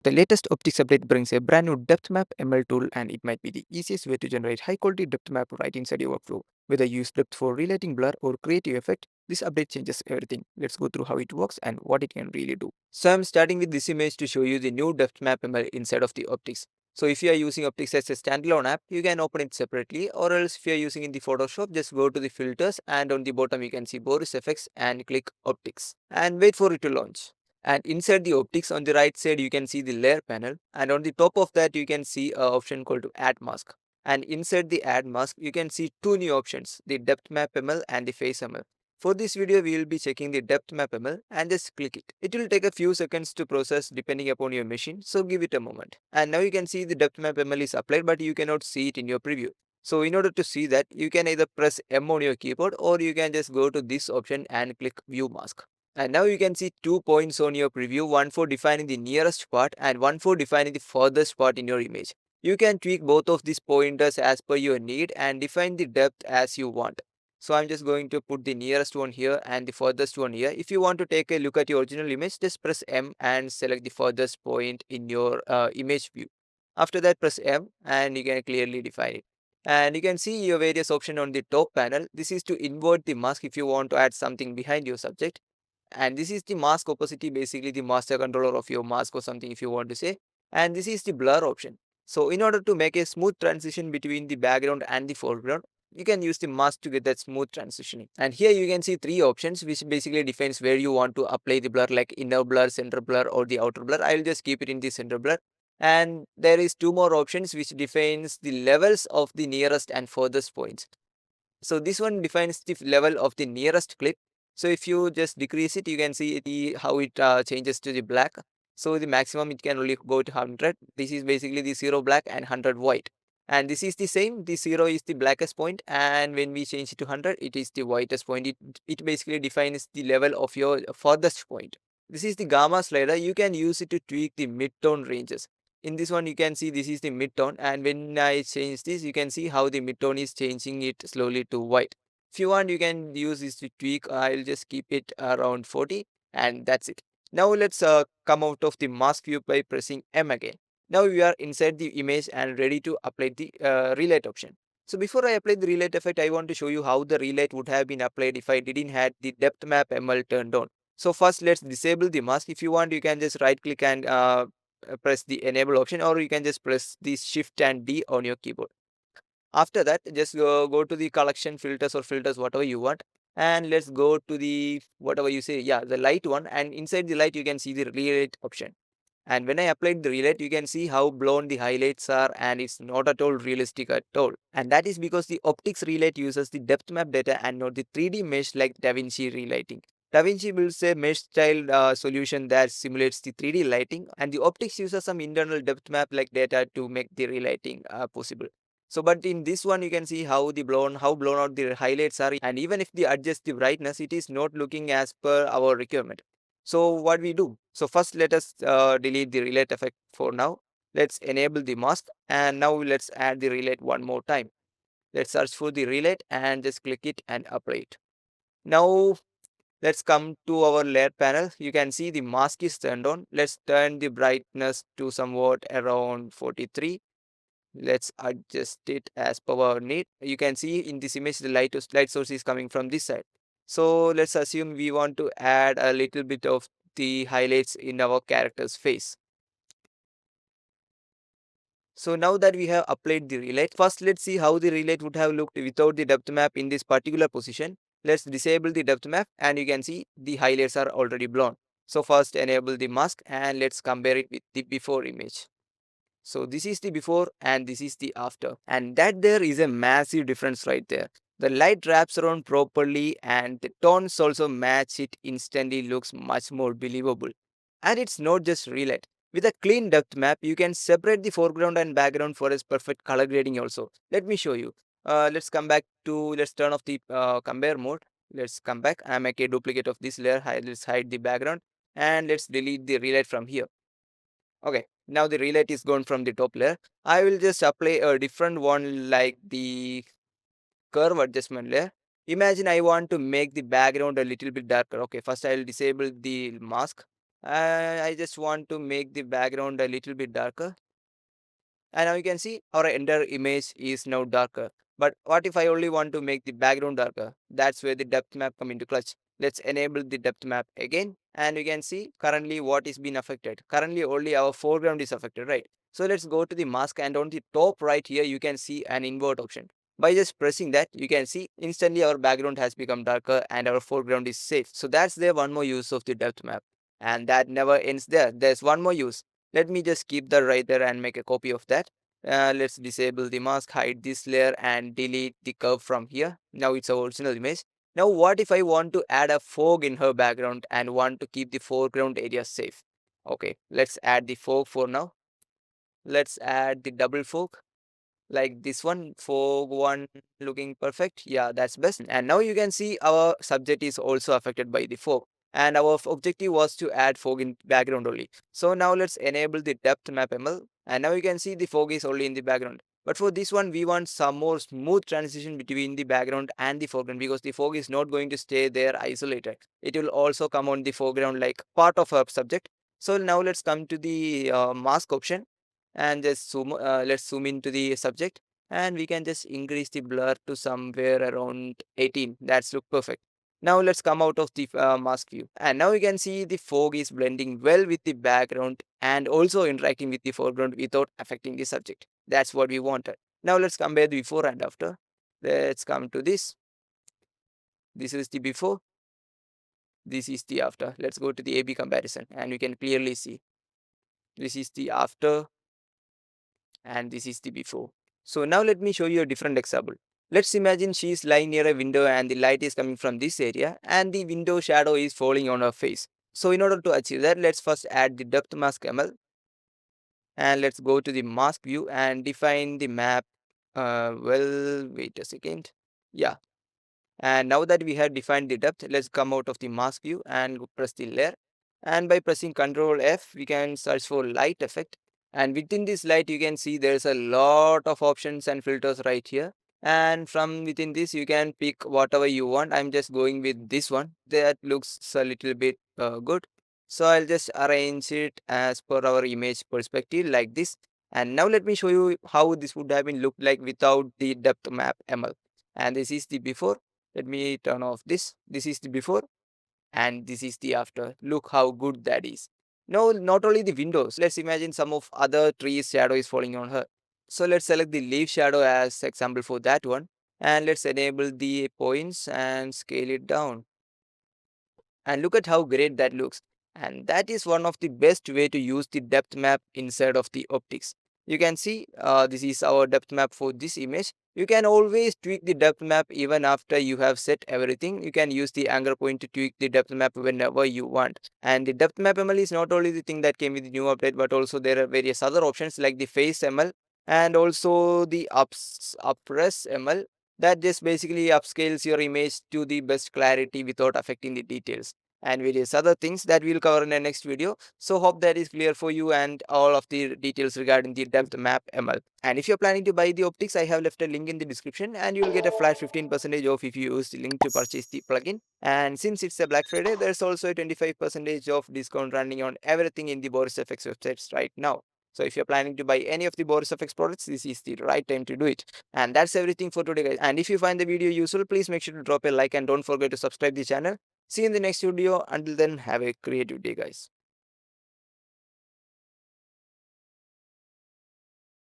The latest optics update brings a brand new depth map ML tool, and it might be the easiest way to generate high quality depth map right inside your workflow. Whether you use depth for relighting blur or creative effect, this update changes everything. Let's go through how it works and what it can really do. So I'm starting with this image to show you the new depth map ML inside of the optics. So if you are using optics as a standalone app, you can open it separately, or else if you are using in the Photoshop, just go to the filters and on the bottom you can see BorisFX and click optics and wait for it to launch. And inside the optics on the right side you can see the layer panel, and on the top of that you can see an option called to add mask. And inside the add mask you can see two new options, the depth map ML and the face ML. For this video we will be checking the depth map ML, and just click it. It will take a few seconds to process depending upon your machine, so give it a moment. And now you can see the depth map ML is applied, but you cannot see it in your preview. So in order to see that, you can either press M on your keyboard, or you can just go to this option and click view mask. And now you can see 2 points on your preview, one for defining the nearest part and one for defining the furthest part in your image. You can tweak both of these pointers as per your need and define the depth as you want. So I'm just going to put the nearest one here and the furthest one here. If you want to take a look at your original image, just press M and select the furthest point in your image view. After that, press M and you can clearly define it. And you can see your various options on the top panel. This is to invert the mask if you want to add something behind your subject. And this is the mask opacity, basically the master controller of your mask or something if you want to say. And this is the blur option. So in order to make a smooth transition between the background and the foreground, you can use the mask to get that smooth transitioning. And here you can see three options which basically defines where you want to apply the blur, like inner blur, center blur, or the outer blur. I will just keep it in the center blur. And there is two more options which defines the levels of the nearest and furthest points. So this one defines the level of the nearest clip. So if you just decrease it, you can see how it changes to the black. So the maximum it can only go to 100. This is basically the 0 black and 100 white. And this is the same. The 0 is the blackest point, and when we change it to 100, it is the whitest point. It basically defines the level of your farthest point. This is the gamma slider. You can use it to tweak the mid-tone ranges. In this one you can see this is the mid-tone, and when I change this you can see how the mid-tone is changing it slowly to white. If you want you can use this to tweak. I'll just keep it around 40, and that's it. Now let's come out of the mask view by pressing M again. Now we are inside the image and ready to apply the relight option. So before I apply the relight effect, I want to show you how the relight would have been applied if I didn't have the depth map ML turned on. So first let's disable the mask. If you want you can just right click and press the enable option, or you can just press the shift and D on your keyboard. After that just go to the collection filters or filters whatever you want, and let's go to the whatever you say, yeah, the light one, and inside the light you can see the relight option. And when I applied the relight, you can see how blown the highlights are, and it's not at all realistic at all. And that is because the optics relight uses the depth map data and not the 3D mesh like DaVinci relighting. DaVinci builds a mesh style solution that simulates the 3D lighting, and the optics uses some internal depth map like data to make the relighting possible. So, but in this one, you can see how blown out the highlights are, and even if they adjust the brightness, it is not looking as per our requirement. So what we do? So first let us delete the relight effect for now. Let's enable the mask, and now let's add the relight one more time. Let's search for the relight and just click it and apply it. Now let's come to our layer panel. You can see the mask is turned on. Let's turn the brightness to somewhat around 43. Let's adjust it as per our need. You can see in this image the light source is coming from this side. So let's assume we want to add a little bit of the highlights in our character's face. So now that we have applied the relight, first let's see how the relight would have looked without the depth map in this particular position. Let's disable the depth map, and you can see the highlights are already blown. So first enable the mask, and let's compare it with the before image. So this is the before and this is the after, and that there is a massive difference right there. The light wraps around properly and the tones also match it instantly, looks much more believable. And it's not just relight. With a clean depth map, you can separate the foreground and background for its perfect color grading also. Let me show you. Let's turn off the compare mode. Let's come back and make a duplicate of this layer. Let's hide the background, and let's delete the relight from here. Okay, now the relight is gone from the top layer. I will just apply a different one like the curve adjustment layer. Imagine I want to make the background a little bit darker. Okay, first I will disable the mask. I just want to make the background a little bit darker. And now you can see our entire image is now darker. But what if I only want to make the background darker? That's where the depth map come into clutch. Let's enable the depth map again. And you can see currently what is being affected. Currently only our foreground is affected, right? So let's go to the mask, and on the top right here, you can see an invert option. By just pressing that, you can see instantly our background has become darker and our foreground is safe. So that's the one more use of the depth map. And that never ends there. There's one more use. Let me just keep that right there and make a copy of that. Let's disable the mask, hide this layer, and delete the curve from here. Now it's our original image. Now what if I want to add a fog in her background and want to keep the foreground area safe? Okay, let's add the fog for now. Let's add the double fog like this one, fog one, looking perfect. Yeah, that's best. And now you can see our subject is also affected by the fog, and our objective was to add fog in background only. So now let's enable the depth map ML, and now you can see the fog is only in the background. But for this one, we want some more smooth transition between the background and the foreground, because the fog is not going to stay there isolated. It will also come on the foreground like part of our subject. So now let's come to the mask option, and just let's zoom into the subject, and we can just increase the blur to somewhere around 18. That's look perfect. Now let's come out of the mask view, and now you can see the fog is blending well with the background and also interacting with the foreground without affecting the subject. That's what we wanted. Now let's compare the before and after. Let's come to this. This is the before, this is the after. Let's go to the AB comparison, and you can clearly see this is the after and this is the before. So now let me show you a different example. Let's imagine she is lying near a window and the light is coming from this area and the window shadow is falling on her face. So in order to achieve that, let's first add the depth mask ML, and let's go to the mask view and define the map. Well, wait a second. Yeah. And now that we have defined the depth, let's come out of the mask view and press the layer. And by pressing Ctrl F, we can search for light effect. And within this light, you can see there's a lot of options and filters right here. And from within this, you can pick whatever you want. I'm just going with this one. That looks a little bit good. So I'll just arrange it as per our image perspective like this. And now let me show you how this would have been looked like without the depth map ML. And this is the before. Let me turn off this. This is the before and this is the after. Look how good that is. Now, not only the windows, let's imagine some of other trees shadow is falling on her. So let's select the leaf shadow as example for that one. And let's enable the points and scale it down. And look at how great that looks. And that is one of the best way to use the depth map inside of the optics. You can see this is our depth map for this image. You can always tweak the depth map even after you have set everything. You can use the anchor point to tweak the depth map whenever you want. And the depth map ML is not only the thing that came with the new update, but also there are various other options like the face ML and also the upres ML that just basically upscales your image to the best clarity without affecting the details, and various other things that we'll cover in the next video. So hope that is clear for you and all of the details regarding the depth map ML. And if you're planning to buy the optics, I have left a link in the description and you'll get a flat 15% off if you use the link to purchase the plugin. And since it's a Black Friday, there's also a 25% off discount running on everything in the BorisFX websites right now. So if you're planning to buy any of the BorisFX products, this is the right time to do it. And that's everything for today, guys. And if you find the video useful, please make sure to drop a like and don't forget to subscribe the channel. See you in the next video. Until then, have a creative day, guys.